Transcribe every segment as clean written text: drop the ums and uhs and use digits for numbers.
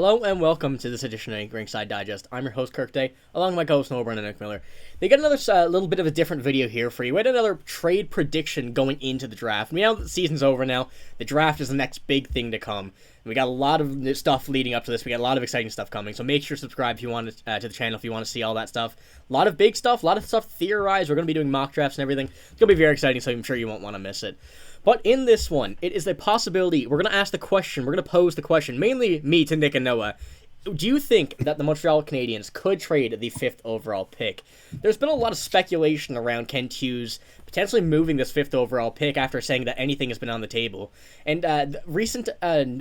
Hello and welcome to this edition of Ringside Digest. I'm your host Kirk Day, along with my co-host Byrne and Nick Miller. They got another little bit of a different video here for you. We had another trade prediction going into the draft. We know that the season's over now. The draft is the next big thing to come. We got a lot of new stuff leading up to this. We got a lot of exciting stuff coming. So make sure to subscribe if you want to the channel if you want to see all that stuff. A lot of big stuff, a lot of stuff theorized. We're going to be doing mock drafts and everything. It's going to be very exciting, so I'm sure you won't want to miss it. But in this one, it is a possibility. We're going to ask the question. We're going to pose the question, mainly me to Nick and Noah. Do you think that the Montreal Canadiens could trade the 5th overall pick? There's been a lot of speculation around Kent Hughes potentially moving this 5th overall pick after saying that anything has been on the table. And recent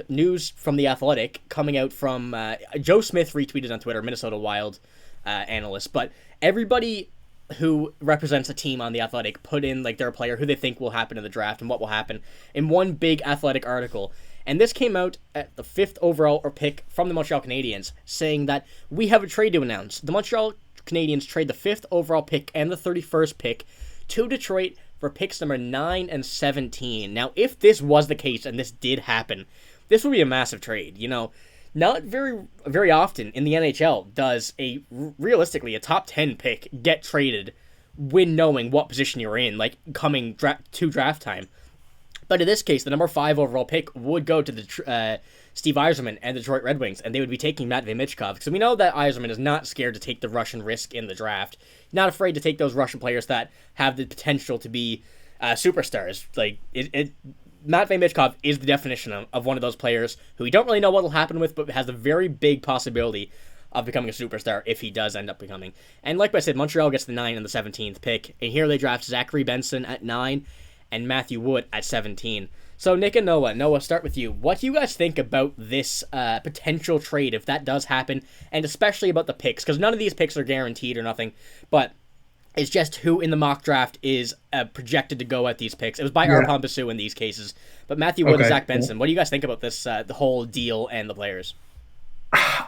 news from The Athletic coming out from Joe Smith retweeted on Twitter, Minnesota Wild analyst, but everybody who represents a team on The Athletic put in like their player who they think will happen in the draft and what will happen in one big Athletic article. And this came out at the 5th overall pick from the Montreal Canadiens, saying that we have a trade to announce. The Montreal Canadiens trade the 5th overall pick and the 31st pick to Detroit for picks number 9 and 17. Now, if this was the case and this did happen, this would be a massive trade. You know, not very often in the NHL does realistically a top 10 pick get traded when knowing what position you're in, like coming to draft time. But in this case, the number 5 overall pick would go to the Steve Yzerman and the Detroit Redwings, and they would be taking Matvei Michkov. Because we know that Yzerman is not scared to take the Russian risk in the draft. Not afraid to take those Russian players that have the potential to be superstars. Like, Matvei Michkov is the definition of one of those players who we don't really know what will happen with, but has a very big possibility of becoming a superstar if he does end up becoming. And like I said, Montreal gets the 9 and the 17th pick, and here they draft Zachary Benson at 9, and Matthew Wood at 17. So Nick and Noah, start with you. What do you guys think about this potential trade if that does happen, and especially about the picks? Because none of these picks are guaranteed or nothing, but it's just who in the mock draft is projected to go at these picks. It was by Arpon Basu in these cases, but Matthew Wood and Zach Benson. What do you guys think about this, the whole deal and the players?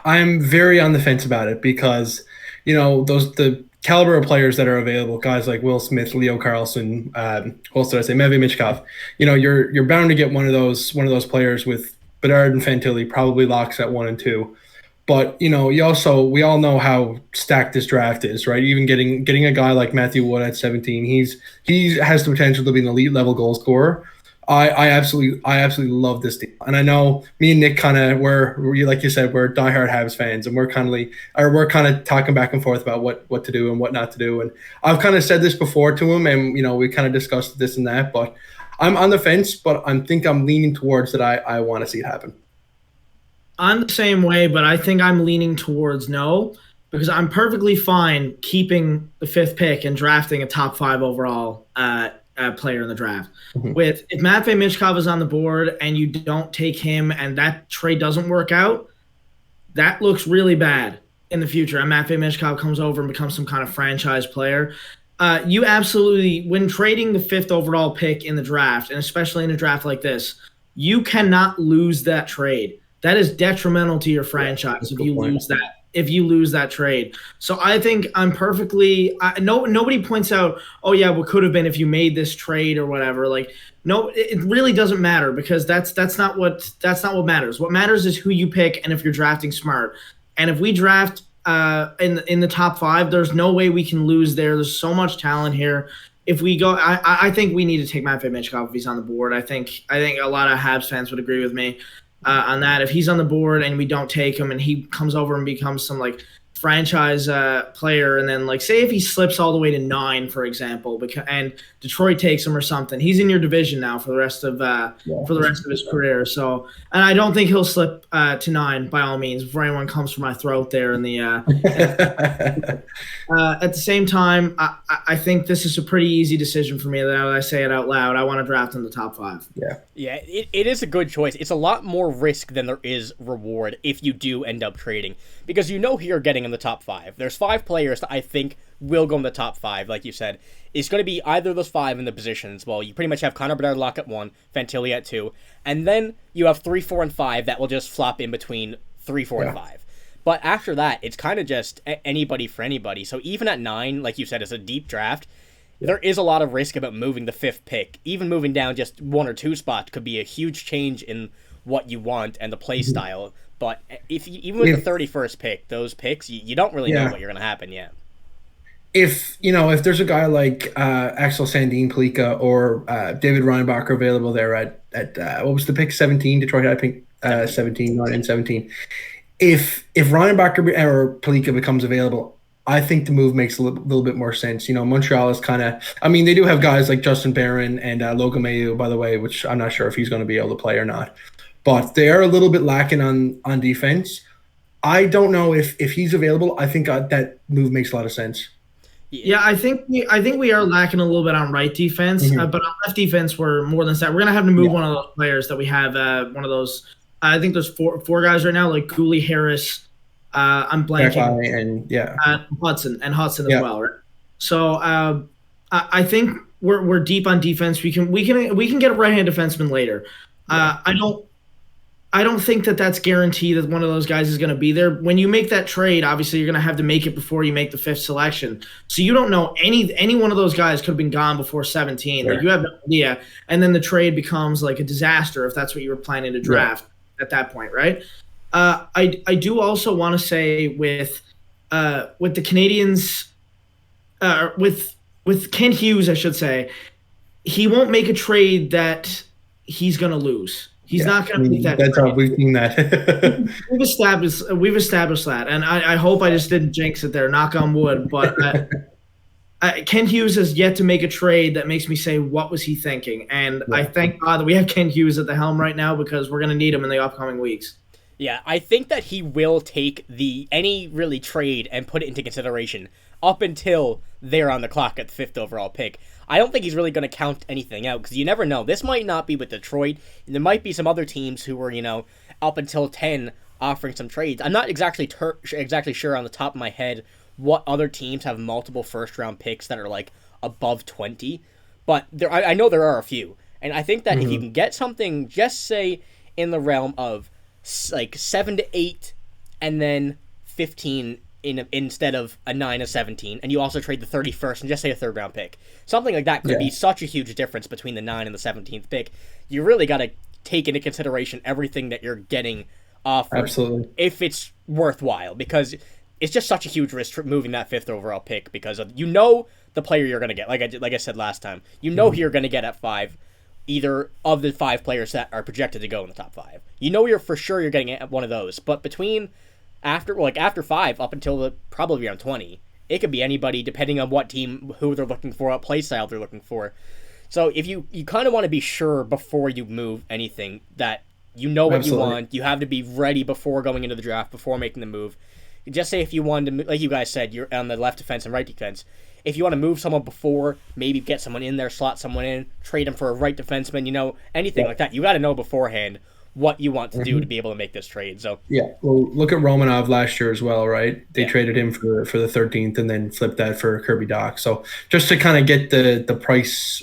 I'm very on the fence about it because, you know, the caliber of players that are available, guys like Will Smith, Leo Carlson, Matvei Michkov. You know, you're bound to get one of those players with Bedard and Fantilli probably locks at 1 and 2. But you know, we all know how stacked this draft is, right? Even getting a guy like Matthew Wood at 17, he has the potential to be an elite level goal scorer. I absolutely love this deal, and I know me and Nick kind of like you said, we're diehard Habs fans, and we're kind of talking back and forth about what to do and what not to do. And I've kind of said this before to him, and you know we kind of discussed this and that. But I'm on the fence, but I'm leaning towards that. I want to see it happen. I'm the same way, but I think I'm leaning towards no, because I'm perfectly fine keeping the 5th pick and drafting a top 5 overall player in the draft. Mm-hmm. If Matvei Michkov is on the board and you don't take him and that trade doesn't work out, that looks really bad in the future. And Matvei Michkov comes over and becomes some kind of franchise player. You absolutely, when trading the 5th overall pick in the draft, and especially in a draft like this, you cannot lose that trade. That is detrimental to your franchise if you lose that trade. So I think I'm perfectly nobody points out, oh yeah, what could have been if you made this trade or whatever. Like, no, it really doesn't matter, because that's not what matters. What matters is who you pick and if you're drafting smart. And if we draft in the top 5, there's no way we can lose there. There's so much talent here. If we go, I think we need to take Matvei Michkov if he's on the board. I think a lot of Habs fans would agree with me on that. If he's on the board and we don't take him and he comes over and becomes some like franchise player, and then like say if he slips all the way to 9, for example, and Detroit takes him or something, he's in your division now for the rest of his career. So, and I don't think he'll slip to 9 by all means before anyone comes for my throat there in the at the same time, I think this is a pretty easy decision for me that I say it out loud. I want to draft in the top 5. Yeah, it is a good choice. It's a lot more risk than there is reward if you do end up trading, because you know who you're getting in the top 5. There's 5 players that I think will go in the top 5, like you said. It's going to be either of those 5 in the positions. Well, you pretty much have Connor Bedard lock at 1, Fantilli at 2, and then you have 3, 4, and 5 that will just flop in between 3, 4, and 5. But after that, it's kind of just anybody for anybody. So even at 9, like you said, it's a deep draft. There is a lot of risk about moving the 5th pick. Even moving down just 1 or 2 spots could be a huge change in what you want and the play style. But even with the 31st pick, those picks, you don't really know what you're going to happen yet. If there's a guy like Axel Sandin Pelika or David Reinbacher available there at what was the pick, 17? Detroit had pick 17, not in 17. If Reinbacher or Pelika becomes available, I think the move makes a little bit more sense. Montreal is kind of, I mean, they do have guys like Justin Byrne and Logan Mailloux, by the way, which I'm not sure if he's going to be able to play or not. But they are a little bit lacking on defense. I don't know if he's available. I think that move makes a lot of sense. Yeah, I think we are lacking a little bit on right defense, but on left defense we're more than set. We're gonna have to move one of those players that we have. One of those. I think there's four guys right now, like Cooley, Harris. I'm blanking. And Hudson as well. Right? So I think we're deep on defense. We can get a right-hand defenseman later. I don't think that's guaranteed that one of those guys is going to be there. When you make that trade, obviously you're going to have to make it before you make the 5th selection. So you don't know any one of those guys could have been gone before 17. Sure. Like you have no idea. And then the trade becomes like a disaster if that's what you were planning to draft at that point, right? I do also want to say with the Canadiens, with Kent Hughes, I should say, he won't make a trade that he's going to lose. He's not going to make that. That's how we've seen that. We've established that, and I hope I just didn't jinx it there. Knock on wood. But Kent Hughes has yet to make a trade that makes me say, what was he thinking? And I thank God that we have Kent Hughes at the helm right now because we're going to need him in the upcoming weeks. Yeah, I think that he will take any really trade and put it into consideration up until they're on the clock at the 5th overall pick. I don't think he's really going to count anything out because you never know. This might not be with Detroit. There might be some other teams who were, up until 10 offering some trades. I'm not exactly sure on the top of my head what other teams have multiple first-round picks that are, like, above 20. But I know there are a few. And I think that if you can get something, just say, in the realm of, like, 7 to 8 and then 15 instead of a 9 to 17, and you also trade the 31st and just say a 3rd round pick. Something like that could be such a huge difference between the 9 and the 17th pick. You really got to take into consideration everything that you're getting offered. Absolutely. If it's worthwhile, because it's just such a huge risk moving that 5th overall pick because of, the player you're going to get. Like I said last time, who you're going to get at 5, either of the 5 players that are projected to go in the top 5. You're for sure you're getting at one of those, but between after 5 up until probably around 20, it could be anybody depending on what team, who they're looking for, what play style they're looking for. So if you kind of want to be sure before you move anything that what you want, you have to be ready before going into the draft, before making the move. Just say if you wanted to, like you guys said, you're on the left defense and right defense. If you want to move someone before, maybe get someone in there, slot someone in, trade them for a right defenseman, anything like that. You got to know beforehand what you want to do to be able to make this trade. So well, look at Romanov last year as well, right? They traded him for the 13th and then flipped that for Kirby Dach. So just to kind of get the price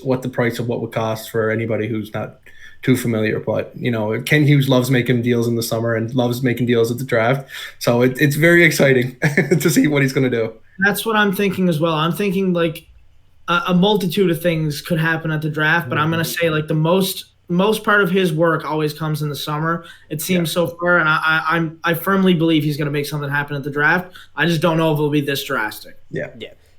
of what would cost for anybody who's not too familiar. But Ken Hughes loves making deals in the summer and loves making deals at the draft. So it's very exciting to see what he's going to do. That's what I'm thinking as well. I'm thinking like a multitude of things could happen at the draft, but I'm going to say like the most part of his work always comes in the summer. It seems so far, and I firmly believe he's going to make something happen at the draft. I just don't know if it'll be this drastic. Yeah.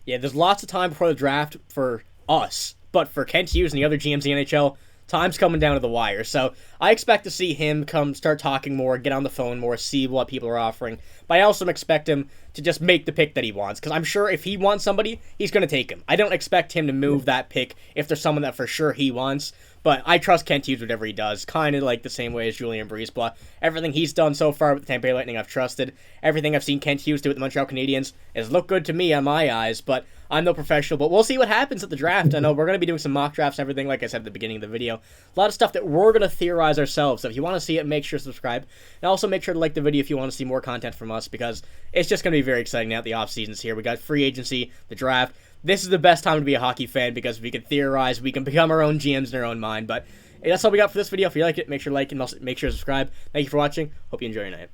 There's lots of time before the draft for us, but for Kent Hughes and the other GMs in the NHL, time's coming down to the wire. So I expect to see him start talking more, get on the phone more, see what people are offering. But I also expect him to just make the pick that he wants, because I'm sure if he wants somebody, he's going to take him. I don't expect him to move that pick if there's someone that for sure he wants. But I trust Kent Hughes whatever he does, kind of like the same way as Julien Brisebois. Everything he's done so far with the Tampa Bay Lightning, I've trusted. Everything I've seen Kent Hughes do with the Montreal Canadiens has looked good to me on my eyes, but I'm no professional. But we'll see what happens at the draft. I know we're going to be doing some mock drafts and everything, like I said at the beginning of the video. A lot of stuff that we're going to theorize ourselves. So if you want to see it, make sure to subscribe. And also make sure to like the video if you want to see more content from us, because it's just going to be very exciting now that the off-season's here. We got free agency, the draft. This is the best time to be a hockey fan because we can theorize, we can become our own GMs in our own mind. But that's all we got for this video. If you like it, make sure to like and make sure to subscribe. Thank you for watching. Hope you enjoy your night.